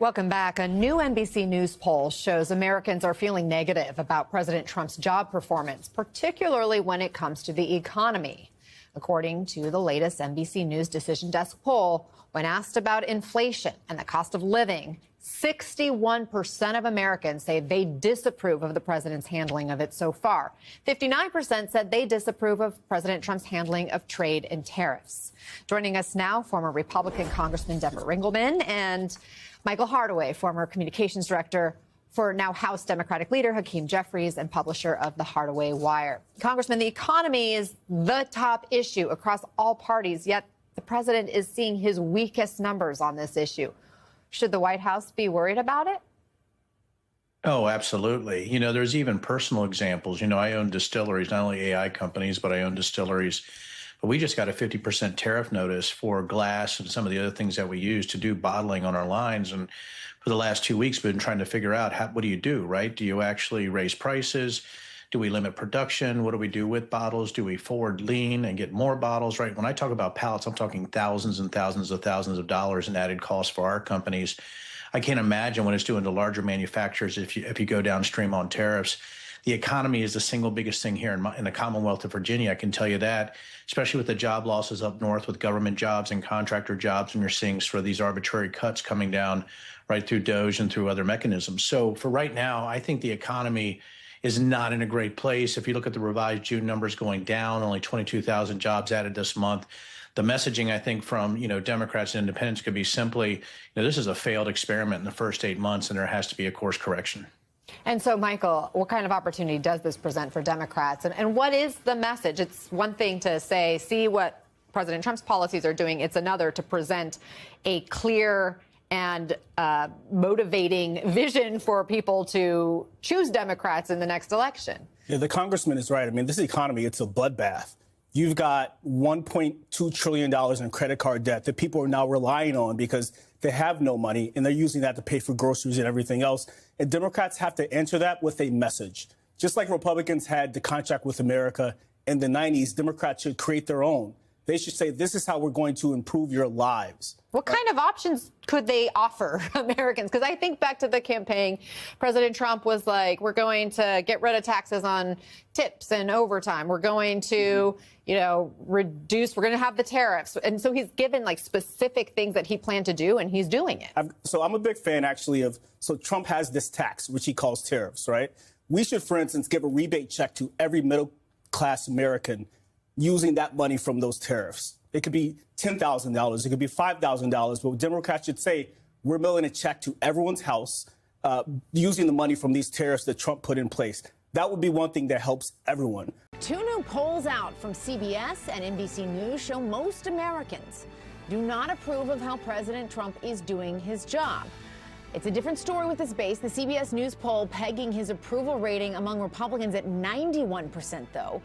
Welcome back. A new NBC News poll shows Americans are feeling negative about President Trump's job performance, particularly when it comes to the economy. According to the latest NBC News Decision Desk poll, when asked about inflation and the cost of living, 61% of Americans say they disapprove of the president's handling of it so far. 59% said they disapprove of President Trump's handling of trade and tariffs. Joining us now, former Republican Congressman Deborah Ringleman and Michael Hardaway, former communications director for now House Democratic leader Hakeem Jeffries and publisher of the Hardaway Wire. Congressman, the economy is the top issue across all parties, yet the president is seeing his weakest numbers on this issue. Should the White House be worried about it? Oh, absolutely. There's even personal examples. I own distilleries, not only AI companies, but I own distilleries. But we just got a 50% tariff notice for glass and some of the other things that we use to do bottling on our lines. And for the last 2 weeks, we've been trying to figure out what do you do, right? Do you actually raise prices? Do we limit production? What do we do with bottles? Do we forward lean and get more bottles, right? When I talk about pallets, I'm talking thousands and thousands of dollars in added costs for our companies. I can't imagine what it's doing to larger manufacturers if you go downstream on tariffs. The economy is the single biggest thing here in the Commonwealth of Virginia. I can tell you that, especially with the job losses up north with government jobs and contractor jobs, and you're seeing sort of these arbitrary cuts coming down right through DOGE and through other mechanisms. So for right now, I think the economy is not in a great place. If you look at the revised June numbers going down, only 22,000 jobs added this month. The messaging, I think, from Democrats and independents could be simply, this is a failed experiment in the first 8 months, and there has to be a course correction. And so, Michael, what kind of opportunity does this present for Democrats? And what is the message? It's one thing to say, see what President Trump's policies are doing. It's another to present a clear and motivating vision for people to choose Democrats in the next election. Yeah, the congressman is right. I mean, this economy, it's a bloodbath. You've got $1.2 trillion in credit card debt that people are now relying on because they have no money, and they're using that to pay for groceries and everything else. And Democrats have to answer that with a message. Just like Republicans had the contract with America in the 90s, Democrats should create their own. They should say, this is how we're going to improve your lives. What kind of options could they offer Americans? Because I think back to the campaign, President Trump was like, we're going to get rid of taxes on tips and overtime. We're going to, reduce, we're going to have the tariffs. And so he's given like specific things that he planned to do, and he's doing it. So I'm a big fan, actually, so Trump has this tax, which he calls tariffs, right? We should, for instance, give a rebate check to every middle class American using that money from those tariffs. It could be $10,000. It could be $5,000. But Democrats should say, we're mailing a check to everyone's house using the money from these tariffs that Trump put in place. That would be one thing that helps everyone. Two new polls out from CBS and NBC News show most Americans do not approve of how President Trump is doing his job. It's a different story with this base. The CBS News poll pegging his approval rating among Republicans at 91%, though.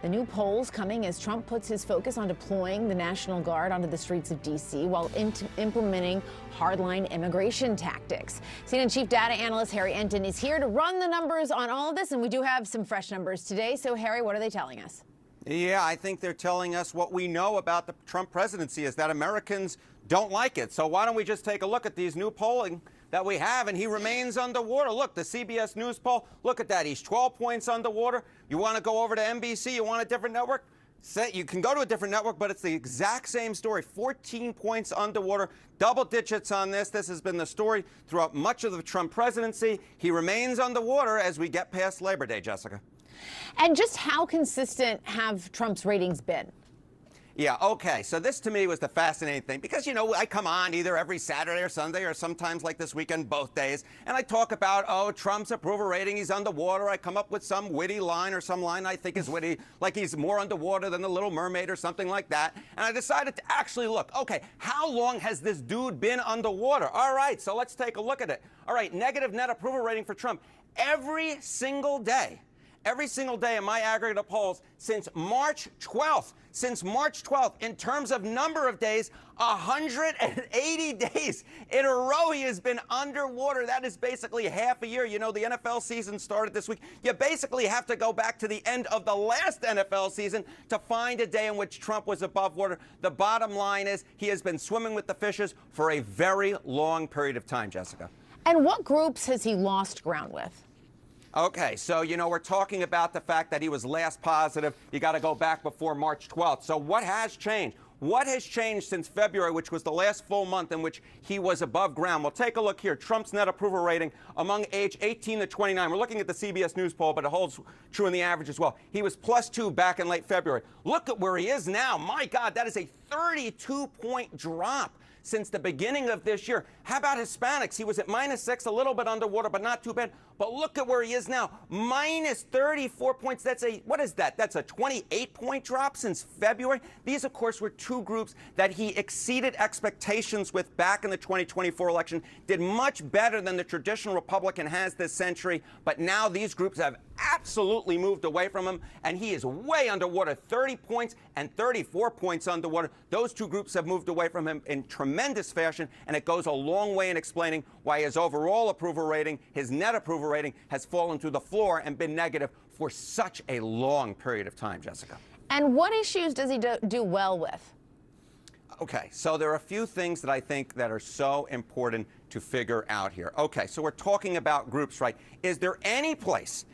The new polls coming as Trump puts his focus on deploying the National Guard onto the streets of D.C. while implementing hardline immigration tactics. CNN Chief Data Analyst Harry Enton is here to run the numbers on all of this, and we do have some fresh numbers today. So, Harry, what are they telling us? Yeah, I think they're telling us what we know about the Trump presidency is that Americans don't like it. So why don't we just take a look at these new polling that we have, and he remains underwater. Look, the CBS News poll, look at that. He's 12 points underwater. You want to go over to NBC, you want a different network? You can go to a different network, but it's the exact same story. 14 points underwater, double digits on this. This has been the story throughout much of the Trump presidency. He remains underwater as we get past Labor Day, Jessica. And just how consistent have Trump's ratings been? Yeah, okay. So this, to me, was the fascinating thing because, I come on either every Saturday or Sunday or sometimes like this weekend, both days, and I talk about, Trump's approval rating, he's underwater. I come up with some witty line or some line I think is witty, like he's more underwater than the Little Mermaid or something like that. And I decided to actually look, okay, how long has this dude been underwater? All right, so let's take a look at it. All right, negative net approval rating for Trump every single day. every single day in my aggregate of polls since March 12th. Since March 12th, in terms of number of days, 180 days in a row he has been underwater. That is basically half a year. You know, the NFL season started this week. You basically have to go back to the end of the last NFL season to find a day in which Trump was above water. The bottom line is he has been swimming with the fishes for a very long period of time, Jessica. And what groups has he lost ground with? Okay, so, you know, we're talking about the fact that he was last positive. You got to go back before March 12th. So what has changed? What has changed since February, which was the last full month in which he was above ground? Well, take a look here. Trump's net approval rating among age 18 to 29. We're looking at the CBS News poll, but it holds true in the average as well. He was +2 back in late February. Look at where he is now. My God, that is a 32-point drop since the beginning of this year. How about Hispanics? He was at -6, a little bit underwater, but not too bad. But look at where he is now, -34 points. That's what is that? That's a 28-point drop since February. These, of course, were two groups that he exceeded expectations with back in the 2024 election, did much better than the traditional Republican has this century. But now these groups have absolutely moved away from him, and he is way underwater, 30 points and 34 points underwater. Those two groups have moved away from him in tremendous fashion, and it goes a long way in explaining why his overall approval rating, his net approval rating, has fallen through the floor and been negative for such a long period of time, Jessica. And what issues does he do well with? Okay, so there are a few things that I think that are so important to figure out here. Okay, so we're talking about groups, right? Is there any place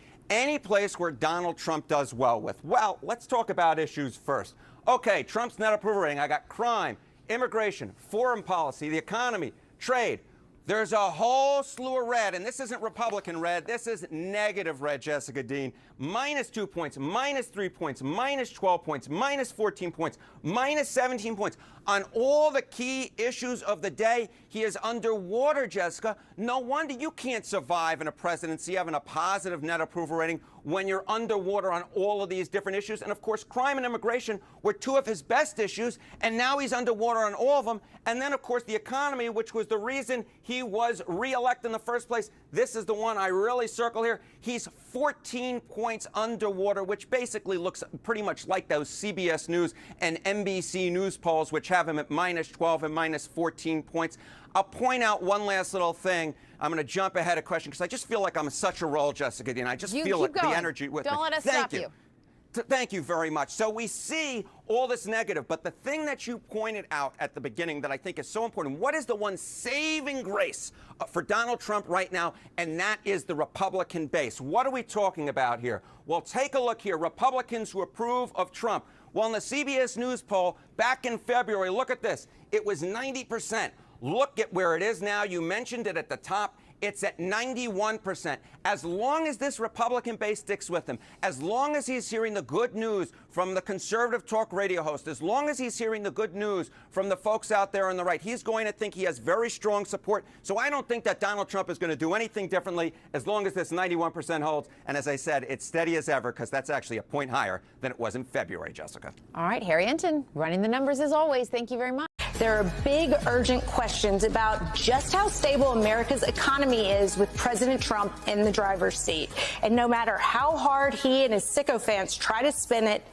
where Donald Trump does well with? Well, let's talk about issues first. Okay, Trump's net approval rating. I got crime, immigration, foreign policy, the economy, trade. There's a whole slew of red, and this isn't Republican red. This is negative red, Jessica Dean. -2 points, -3 points, -12 points, -14 points, -17 points. On all the key issues of the day, he is underwater, Jessica. No wonder you can't survive in a presidency having a positive net approval rating when you're underwater on all of these different issues. And, of course, crime and immigration were two of his best issues, and now he's underwater on all of them. And then, of course, the economy, which was the reason he was reelected in the first place. This is the one I really circle here. He's 14 points underwater, which basically looks pretty much like those CBS News and NBC News polls, which have him at -12 and -14 points. I'll point out one last little thing. I'm going to jump ahead a question because I just feel like I'm in such a roll, Jessica Dean. I just feel like the energy with me. Don't let us stop you. Thank you very much. So we see all this negative, but the thing that you pointed out at the beginning that I think is so important, what is the one saving grace for Donald Trump right now? And that is the Republican base. What are we talking about here? Well, take a look here. Republicans who approve of Trump. Well, in the CBS News poll back in February, look at this. It was 90%. Look at where it is now. You mentioned it at the top. It's at 91%. As long as this Republican base sticks with him, as long as he's hearing the good news from the conservative talk radio host, as long as he's hearing the good news from the folks out there on the right, he's going to think he has very strong support. So I don't think that Donald Trump is going to do anything differently as long as this 91% holds. And as I said, it's steady as ever because that's actually a point higher than it was in February, Jessica. All right, Harry Enton, running the numbers as always. Thank you very much. There are big, urgent questions about just how stable America's economy is with President Trump in the driver's seat. And no matter how hard he and his sycophants try to spin it,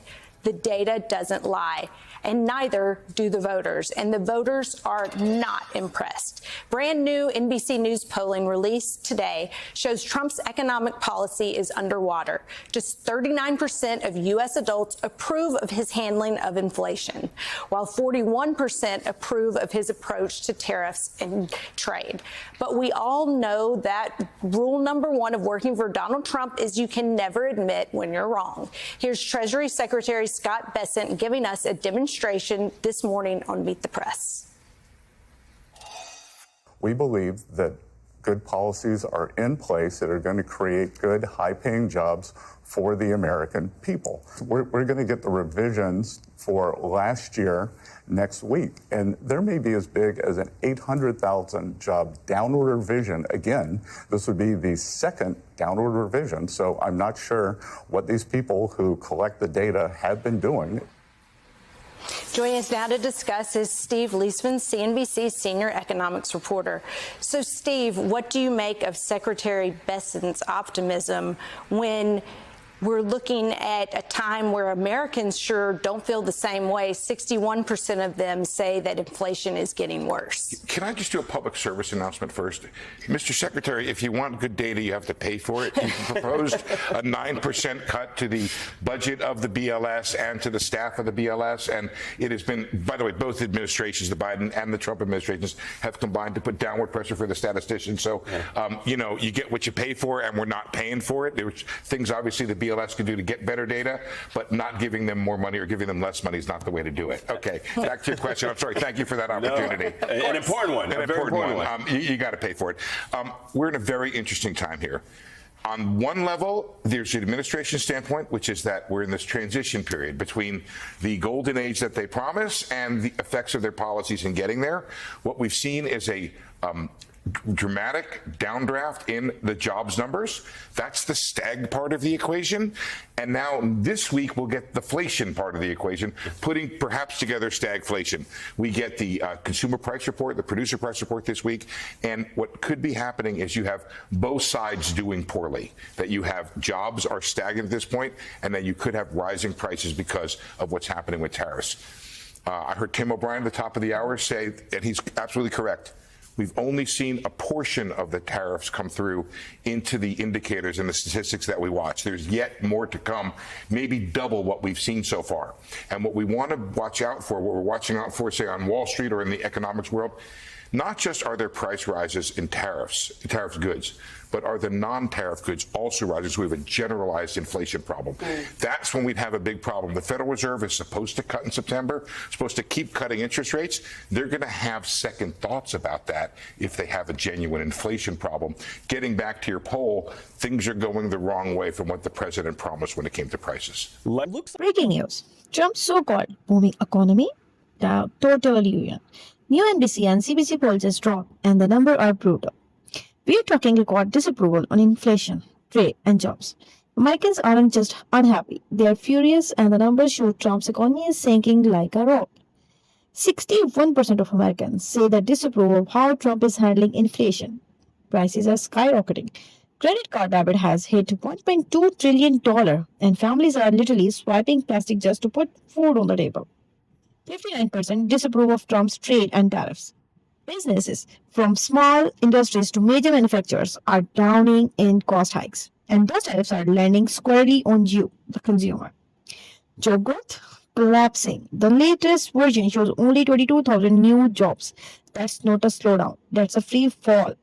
the data doesn't lie. And neither do the voters. And the voters are not impressed. Brand new NBC News polling released today shows Trump's economic policy is underwater. Just 39% of U.S. adults approve of his handling of inflation, while 41% approve of his approach to tariffs and trade. But we all know that rule number one of working for Donald Trump is you can never admit when you're wrong. Here's Treasury Secretary Scott Bessent giving us a demonstration this morning on Meet the Press. We believe that good policies are in place that are going to create good, high-paying jobs for the American people. We're going to get the revisions for last year next week, and there may be as big as an 800,000 job downward revision. Again, this would be the second downward revision, so I'm not sure what these people who collect the data have been doing. Joining us now to discuss is Steve Leisman, CNBC's senior economics reporter. So, Steve, what do you make of Secretary Bessent's optimism when we're looking at a time where Americans sure don't feel the same way. 61% of them say that inflation is getting worse. Can I just do a public service announcement first? Mr. Secretary, if you want good data, you have to pay for it. You proposed a 9% cut to the budget of the BLS and to the staff of the BLS, and it has been, by the way, both administrations, the Biden and the Trump administrations, have combined to put downward pressure for the statisticians. So, you get what you pay for, and we're not paying for it. There's things, obviously, the BLS can do to get better data, but not giving them more money or giving them less money is not the way to do it. Okay, back to your question. I'm sorry. Thank you for that opportunity. No, an important one. An very important one. You got to pay for it. We're in a very interesting time here. On one level, there's an administration standpoint, which is that we're in this transition period between the golden age that they promise and the effects of their policies in getting there. What we've seen is a dramatic downdraft in the jobs numbers. That's the stag part of the equation. And now this week we'll get the inflation part of the equation, putting perhaps together stagflation. We get the consumer price report, the producer price report this week. And what could be happening is you have both sides doing poorly, that you have jobs are stagnant at this point, and that you could have rising prices because of what's happening with tariffs. I heard Tim O'Brien at the top of the hour say, and he's absolutely correct, we've only seen a portion of the tariffs come through into the indicators and the statistics that we watch. There's yet more to come, maybe double what we've seen so far. And what we want to watch out for, what we're watching out for, say, on Wall Street or in the economics world, not just are there price rises in tariff goods, but are the non-tariff goods also rising? So we have a generalized inflation problem. That's when we'd have a big problem. The Federal Reserve is supposed to cut in September, supposed to keep cutting interest rates. They're going to have second thoughts about that if they have a genuine inflation problem. Getting back to your poll, things are going the wrong way from what the president promised when it came to prices. Breaking news. Trump's so-called booming economy, the total ruin. New NBC and CBS polls just dropped, and the numbers are brutal. We are talking record disapproval on inflation, trade, and jobs. Americans aren't just unhappy, they are furious, and the numbers show Trump's economy is sinking like a rock. 61% of Americans say they disapprove of how Trump is handling inflation. Prices are skyrocketing. Credit card debt has hit $1.2 trillion, and families are literally swiping plastic just to put food on the table. 59% disapprove of Trump's trade and tariffs. Businesses, from small industries to major manufacturers, are drowning in cost hikes. And those tariffs are landing squarely on you, the consumer. Job growth collapsing. The latest version shows only 22,000 new jobs. That's not a slowdown. That's a free fall.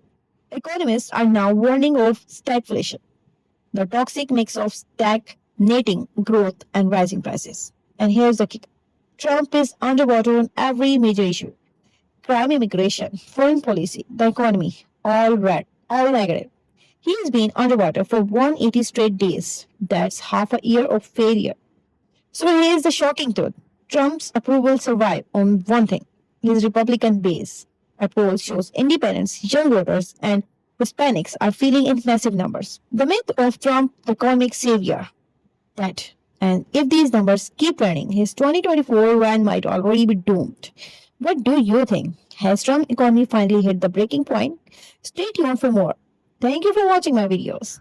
Economists are now warning of stagflation, the toxic mix of stagnating growth and rising prices. And here's the kicker. Trump is underwater on every major issue. Crime, immigration, foreign policy, the economy, all red, all negative. He has been underwater for 180 straight days. That's half a year of failure. So here's the shocking truth. Trump's approval survived on one thing, his Republican base. A poll shows independents, young voters, and Hispanics are feeling in massive numbers. The myth of Trump, the economic savior, that. And if these numbers keep running, his 2024 run might already be doomed. What do you think? Has Trump's economy finally hit the breaking point? Stay tuned for more. Thank you for watching my videos.